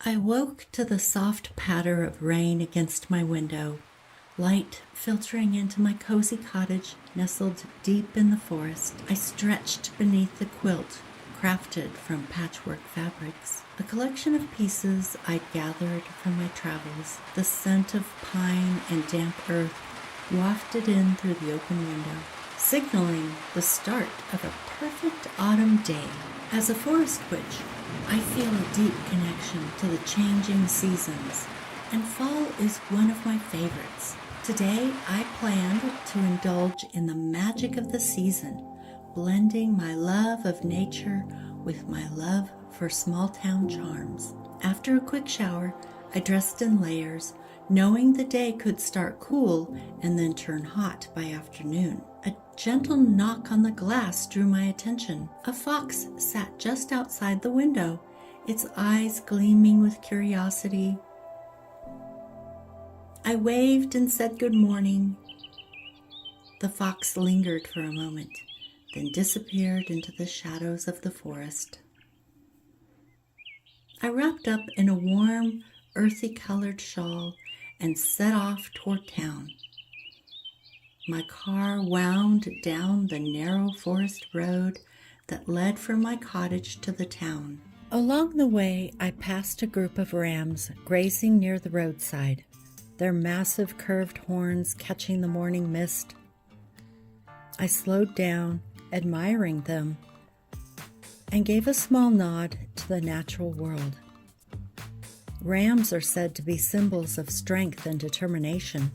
I woke to the soft patter of rain against my window, light filtering into my cozy cottage nestled deep in the forest. I stretched beneath the quilt crafted from patchwork fabrics, a collection of pieces I'd gathered from my travels. The scent of pine and damp earth wafted in through the open window, signaling the start of a perfect autumn day. As a forest witch, I feel a deep connection to the changing seasons, and fall is one of my favorites. Today, I planned to indulge in the magic of the season, blending my love of nature with my love for small-town charms. After a quick shower, I dressed in layers, knowing the day could start cool and then turn hot by afternoon. A gentle knock on the glass drew my attention. A fox sat just outside the window, its eyes gleaming with curiosity. I waved and said good morning. The fox lingered for a moment, then disappeared into the shadows of the forest. I wrapped up in a warm, earthy-colored shawl and set off toward town. My car wound down the narrow forest road that led from my cottage to the town. Along the way, I passed a group of rams grazing near the roadside, their massive curved horns catching the morning mist. I slowed down, admiring them, and gave a small nod to the natural world. Rams are said to be symbols of strength and determination,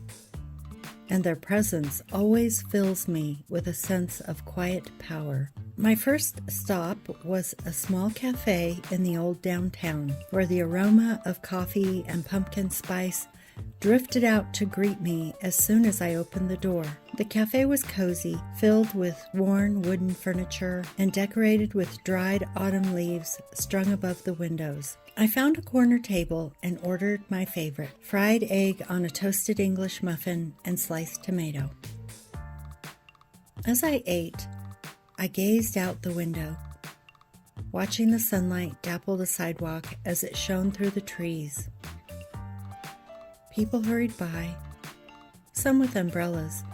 and their presence always fills me with a sense of quiet power. My first stop was a small cafe in the old downtown, where the aroma of coffee and pumpkin spice drifted out to greet me as soon as I opened the door. The cafe was cozy, filled with worn wooden furniture and decorated with dried autumn leaves strung above the windows. I found a corner table and ordered my favorite, fried egg on a toasted English muffin and sliced tomato. As I ate, I gazed out the window, watching the sunlight dapple the sidewalk as it shone through the trees. People hurried by, some with umbrellas,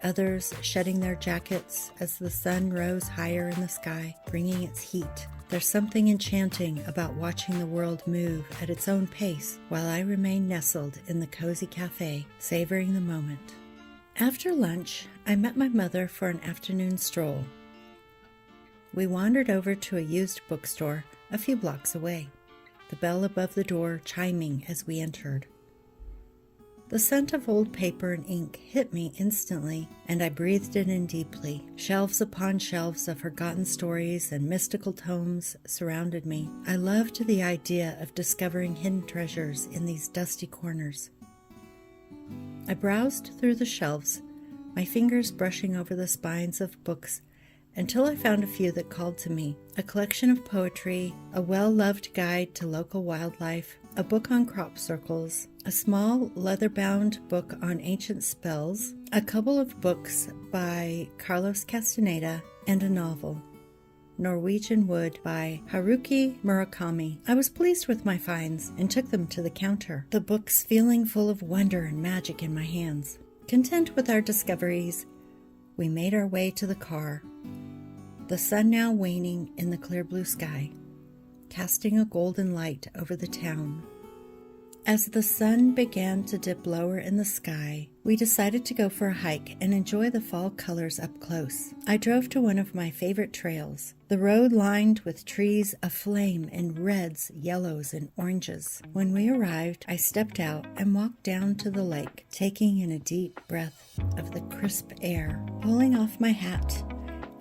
others shedding their jackets as the sun rose higher in the sky, bringing its heat. There's something enchanting about watching the world move at its own pace while I remain nestled in the cozy cafe, savoring the moment. After lunch, I met my mother for an afternoon stroll. We wandered over to a used bookstore a few blocks away, the bell above the door chiming as we entered. The scent of old paper and ink hit me instantly, and I breathed it in deeply. Shelves upon shelves of forgotten stories and mystical tomes surrounded me. I loved the idea of discovering hidden treasures in these dusty corners. I browsed through the shelves, my fingers brushing over the spines of books, until I found a few that called to me. A collection of poetry, a well-loved guide to local wildlife, a book on crop circles, a small leather-bound book on ancient spells, a couple of books by Carlos Castaneda, and a novel, Norwegian Wood by Haruki Murakami. I was pleased with my finds and took them to the counter, the books feeling full of wonder and magic in my hands. Content with our discoveries, we made our way to the car, the sun now waning in the clear blue sky, casting a golden light over the town. As the sun began to dip lower in the sky, we decided to go for a hike and enjoy the fall colors up close. I drove to one of my favorite trails, the road lined with trees aflame in reds, yellows, and oranges. When we arrived, I stepped out and walked down to the lake, taking in a deep breath of the crisp air, pulling off my hat,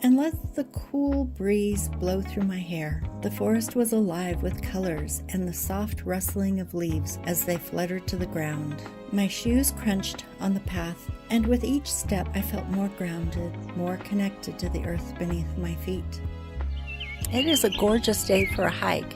and let the cool breeze blow through my hair. The forest was alive with colors and the soft rustling of leaves as they fluttered to the ground. My shoes crunched on the path, and with each step I felt more grounded, more connected to the earth beneath my feet. It is a gorgeous day for a hike.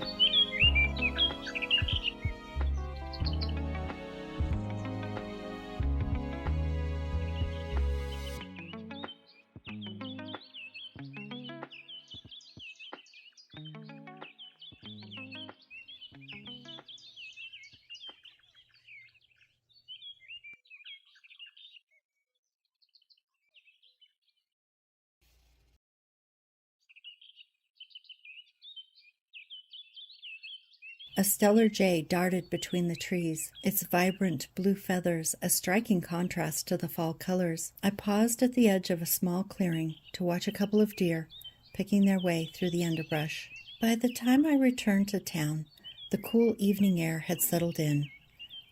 A stellar jay darted between the trees, its vibrant blue feathers a striking contrast to the fall colors. I paused at the edge of a small clearing to watch a couple of deer picking their way through the underbrush. By the time I returned to town, the cool evening air had settled in.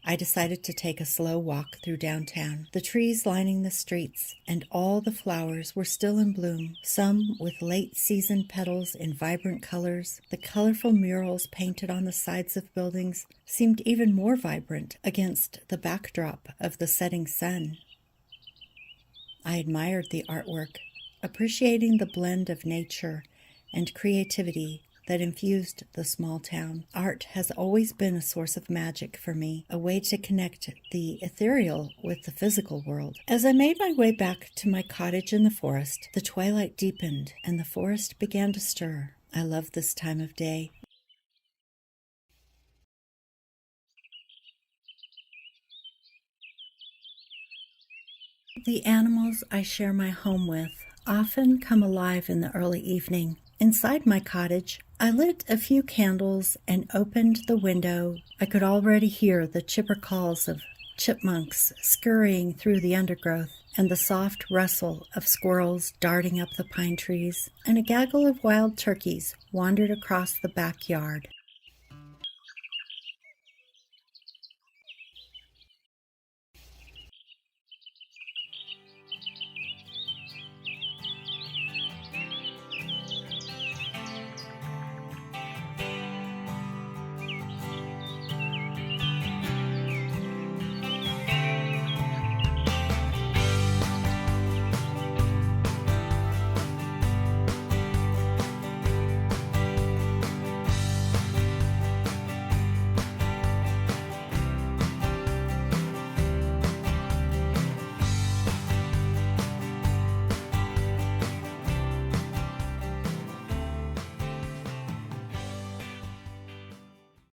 I decided to take a slow walk through downtown. The trees lining the streets and all the flowers were still in bloom, some with late-season petals in vibrant colors. The colorful murals painted on the sides of buildings seemed even more vibrant against the backdrop of the setting sun. I admired the artwork, appreciating the blend of nature and creativity that infused the small town. Art has always been a source of magic for me, a way to connect the ethereal with the physical world. As I made my way back to my cottage in the forest, the twilight deepened and the forest began to stir. I love this time of day. The animals I share my home with often come alive in the early evening. Inside my cottage, I lit a few candles and opened the window. I could already hear the chipper calls of chipmunks scurrying through the undergrowth, and the soft rustle of squirrels darting up the pine trees, and a gaggle of wild turkeys wandered across the backyard.